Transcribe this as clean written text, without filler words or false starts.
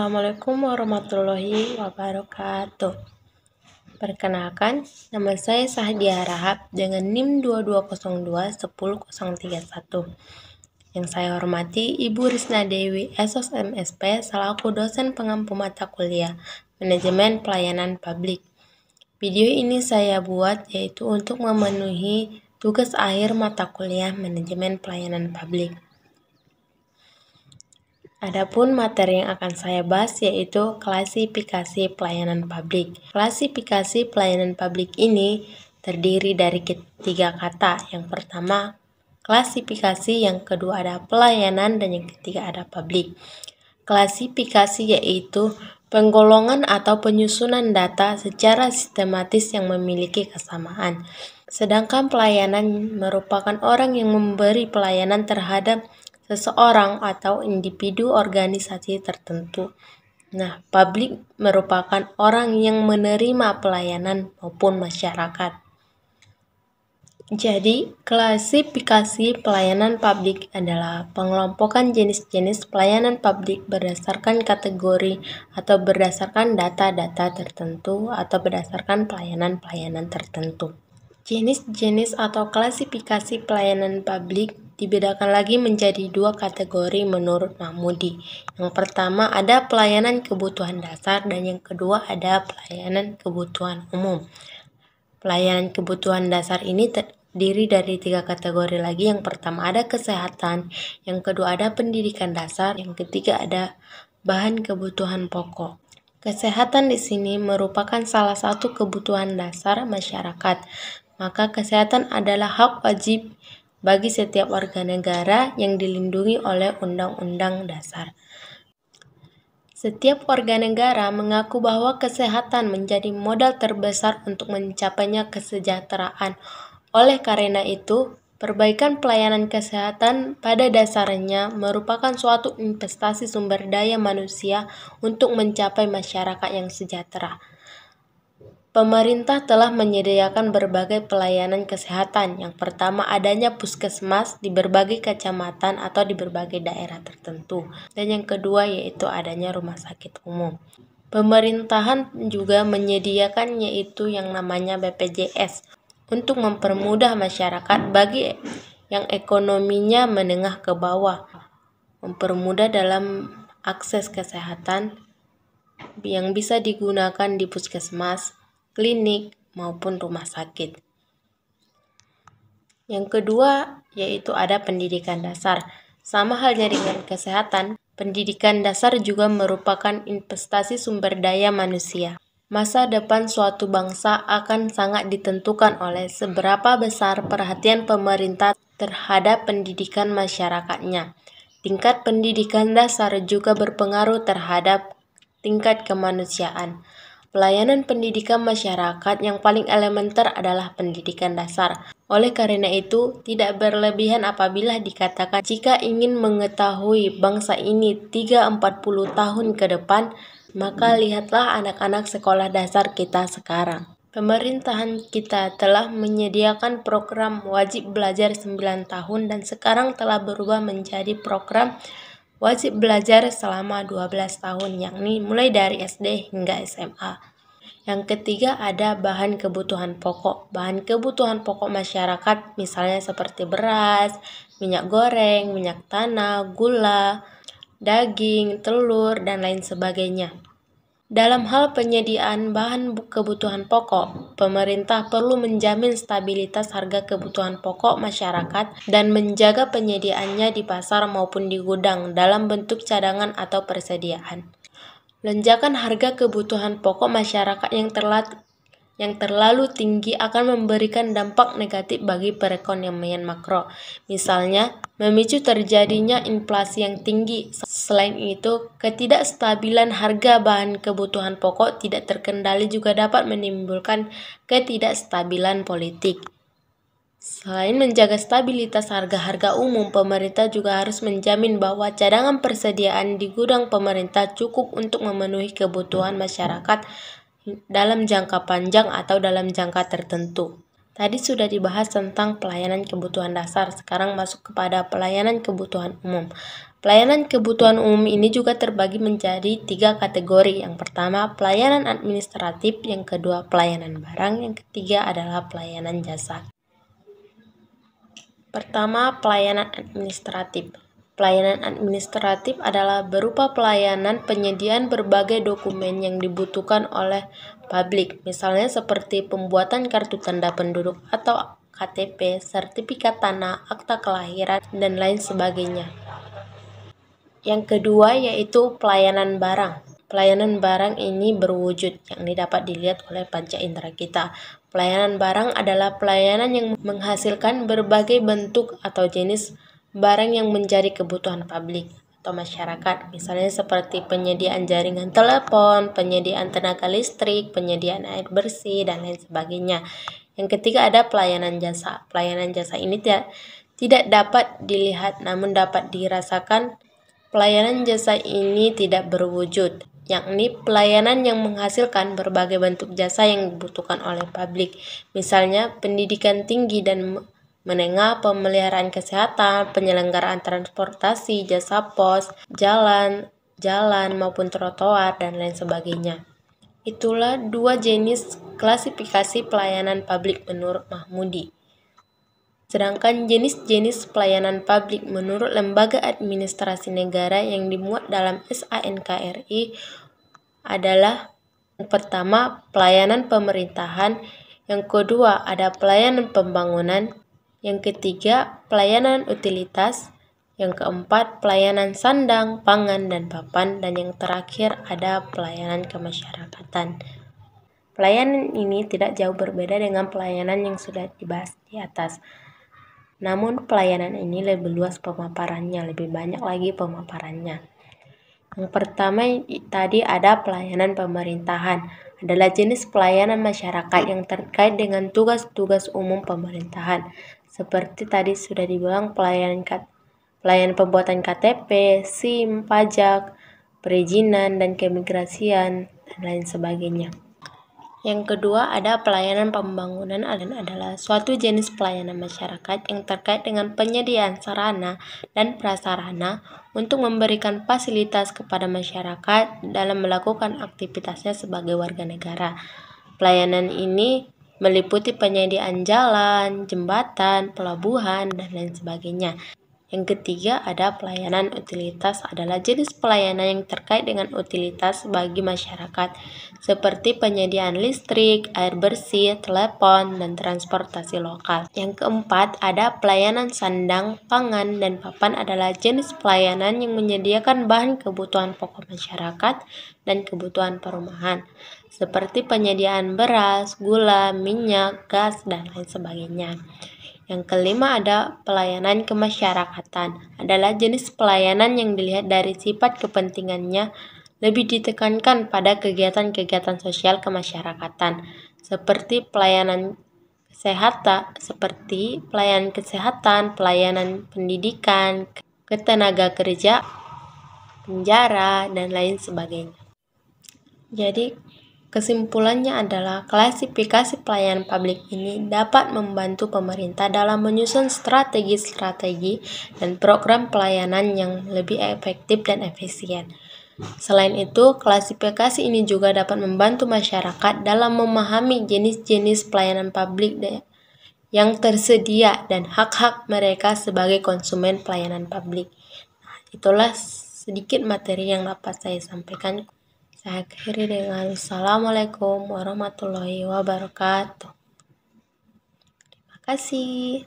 Assalamualaikum warahmatullahi wabarakatuh. Perkenalkan, nama saya Sahdia Rahab dengan NIM 2202-10031. Yang saya hormati Ibu Risna Dewi, SOS MSP, selaku dosen pengampu mata kuliah Manajemen Pelayanan Publik. Video ini saya buat yaitu untuk memenuhi tugas akhir mata kuliah Manajemen Pelayanan Publik. Adapun materi yang akan saya bahas yaitu klasifikasi pelayanan publik. Klasifikasi pelayanan publik ini terdiri dari tiga kata. Yang pertama, klasifikasi, yang kedua ada pelayanan, dan yang ketiga ada publik. Klasifikasi yaitu penggolongan atau penyusunan data secara sistematis yang memiliki kesamaan. Sedangkan pelayanan merupakan orang yang memberi pelayanan terhadap seseorang atau individu organisasi tertentu. Nah, publik merupakan orang yang menerima pelayanan maupun masyarakat. Jadi, klasifikasi pelayanan publik adalah pengelompokan jenis-jenis pelayanan publik berdasarkan kategori atau berdasarkan data-data tertentu atau berdasarkan pelayanan-pelayanan tertentu. Jenis-jenis atau klasifikasi pelayanan publik dibedakan lagi menjadi dua kategori menurut Mahmudi. Yang pertama ada pelayanan kebutuhan dasar dan yang kedua ada pelayanan kebutuhan umum. Pelayanan kebutuhan dasar ini terdiri dari tiga kategori lagi. Yang pertama ada kesehatan, yang kedua ada pendidikan dasar, yang ketiga ada bahan kebutuhan pokok. Kesehatan di sini merupakan salah satu kebutuhan dasar masyarakat. Maka kesehatan adalah hak wajib bagi setiap warga negara yang dilindungi oleh Undang-Undang Dasar. Setiap warga negara mengaku bahwa kesehatan menjadi modal terbesar untuk mencapainya kesejahteraan. Oleh karena itu, perbaikan pelayanan kesehatan pada dasarnya merupakan suatu investasi sumber daya manusia untuk mencapai masyarakat yang sejahtera. Pemerintah telah menyediakan berbagai pelayanan kesehatan. Yang pertama adanya puskesmas di berbagai kecamatan atau di berbagai daerah tertentu. Dan yang kedua yaitu adanya rumah sakit umum. Pemerintahan juga menyediakan yaitu yang namanya BPJS untuk mempermudah masyarakat bagi yang ekonominya menengah ke bawah. Mempermudah dalam akses kesehatan yang bisa digunakan di puskesmas, klinik, maupun rumah sakit. Yang kedua yaitu ada pendidikan dasar. Sama halnya dengan kesehatan, pendidikan dasar juga merupakan investasi sumber daya manusia. Masa depan suatu bangsa akan sangat ditentukan oleh seberapa besar perhatian pemerintah terhadap pendidikan masyarakatnya. Tingkat pendidikan dasar juga berpengaruh terhadap tingkat kemanusiaan. Pelayanan pendidikan masyarakat yang paling elementer adalah pendidikan dasar. Oleh karena itu, tidak berlebihan apabila dikatakan jika ingin mengetahui bangsa ini 30-40 tahun ke depan, maka lihatlah anak-anak sekolah dasar kita sekarang. Pemerintahan kita telah menyediakan program wajib belajar 9 tahun dan sekarang telah berubah menjadi program wajib belajar selama 12 tahun, yakni mulai dari SD hingga SMA. Yang ketiga ada bahan kebutuhan pokok. Bahan kebutuhan pokok masyarakat misalnya seperti beras, minyak goreng, minyak tanah, gula, daging, telur, dan lain sebagainya. Dalam hal penyediaan bahan kebutuhan pokok, pemerintah perlu menjamin stabilitas harga kebutuhan pokok masyarakat dan menjaga penyediaannya di pasar maupun di gudang dalam bentuk cadangan atau persediaan. Lonjakan harga kebutuhan pokok masyarakat yang terlalu tinggi akan memberikan dampak negatif bagi perekonomian makro. Misalnya, memicu terjadinya inflasi yang tinggi. Selain itu, ketidakstabilan harga bahan kebutuhan pokok tidak terkendali juga dapat menimbulkan ketidakstabilan politik. Selain menjaga stabilitas harga-harga umum, pemerintah juga harus menjamin bahwa cadangan persediaan di gudang pemerintah cukup untuk memenuhi kebutuhan masyarakat dalam jangka panjang atau dalam jangka tertentu. Tadi sudah dibahas tentang pelayanan kebutuhan dasar, sekarang masuk kepada pelayanan kebutuhan umum. Pelayanan kebutuhan umum ini juga terbagi menjadi 3 kategori. Yang pertama, pelayanan administratif, yang kedua, pelayanan barang, yang ketiga adalah pelayanan jasa. Pertama, pelayanan administratif. Pelayanan administratif adalah berupa pelayanan penyediaan berbagai dokumen yang dibutuhkan oleh publik, misalnya seperti pembuatan kartu tanda penduduk atau KTP, sertifikat tanah, akta kelahiran, dan lain sebagainya. Yang kedua yaitu pelayanan barang. Pelayanan barang ini berwujud yang dapat dilihat oleh panca indera kita. Pelayanan barang adalah pelayanan yang menghasilkan berbagai bentuk atau jenis barang yang menjadi kebutuhan publik atau masyarakat, misalnya seperti penyediaan jaringan telepon, penyediaan tenaga listrik, penyediaan air bersih, dan lain sebagainya. Yang ketiga ada pelayanan jasa. Pelayanan jasa ini tidak dapat dilihat namun dapat dirasakan. Pelayanan jasa ini tidak berwujud, yakni pelayanan yang menghasilkan berbagai bentuk jasa yang dibutuhkan oleh publik, misalnya pendidikan tinggi dan menengah, pemeliharaan kesehatan, penyelenggaraan transportasi, jasa pos, jalan maupun trotoar, dan lain sebagainya. Itulah 2 jenis klasifikasi pelayanan publik menurut Mahmudi. Sedangkan jenis-jenis pelayanan publik menurut Lembaga Administrasi Negara yang dimuat dalam SANKRI adalah yang pertama, pelayanan pemerintahan, yang kedua ada pelayanan pembangunan, yang ketiga pelayanan utilitas, yang keempat pelayanan sandang, pangan, dan papan, dan yang terakhir ada pelayanan kemasyarakatan. Pelayanan ini tidak jauh berbeda dengan pelayanan yang sudah dibahas di atas. Namun pelayanan ini lebih luas pemaparannya, lebih banyak lagi pemaparannya. Yang pertama tadi ada pelayanan pemerintahan, adalah jenis pelayanan masyarakat yang terkait dengan tugas-tugas umum pemerintahan. Seperti tadi sudah dibilang pelayanan pembuatan KTP, SIM, pajak, perizinan dan keimigrasian, dan lain sebagainya. Yang kedua ada pelayanan pembangunan, adalah suatu jenis pelayanan masyarakat yang terkait dengan penyediaan sarana dan prasarana untuk memberikan fasilitas kepada masyarakat dalam melakukan aktivitasnya sebagai warga negara. Pelayanan ini meliputi penyediaan jalan, jembatan, pelabuhan, dan lain sebagainya. Yang ketiga ada pelayanan utilitas, adalah jenis pelayanan yang terkait dengan utilitas bagi masyarakat seperti penyediaan listrik, air bersih, telepon, dan transportasi lokal. Yang keempat ada pelayanan sandang, pangan, dan papan, adalah jenis pelayanan yang menyediakan bahan kebutuhan pokok masyarakat dan kebutuhan perumahan seperti penyediaan beras, gula, minyak, gas, dan lain sebagainya. Yang kelima ada pelayanan kemasyarakatan, adalah jenis pelayanan yang dilihat dari sifat kepentingannya lebih ditekankan pada kegiatan-kegiatan sosial kemasyarakatan seperti pelayanan kesehatan, pelayanan pendidikan, ketenaga kerja, penjara, dan lain sebagainya. Jadi kesimpulannya adalah klasifikasi pelayanan publik ini dapat membantu pemerintah dalam menyusun strategi-strategi dan program pelayanan yang lebih efektif dan efisien. Selain itu, klasifikasi ini juga dapat membantu masyarakat dalam memahami jenis-jenis pelayanan publik yang tersedia dan hak-hak mereka sebagai konsumen pelayanan publik. Itulah sedikit materi yang dapat saya sampaikan. Saya akhiri dengan Assalamualaikum warahmatullahi wabarakatuh. Terima kasih.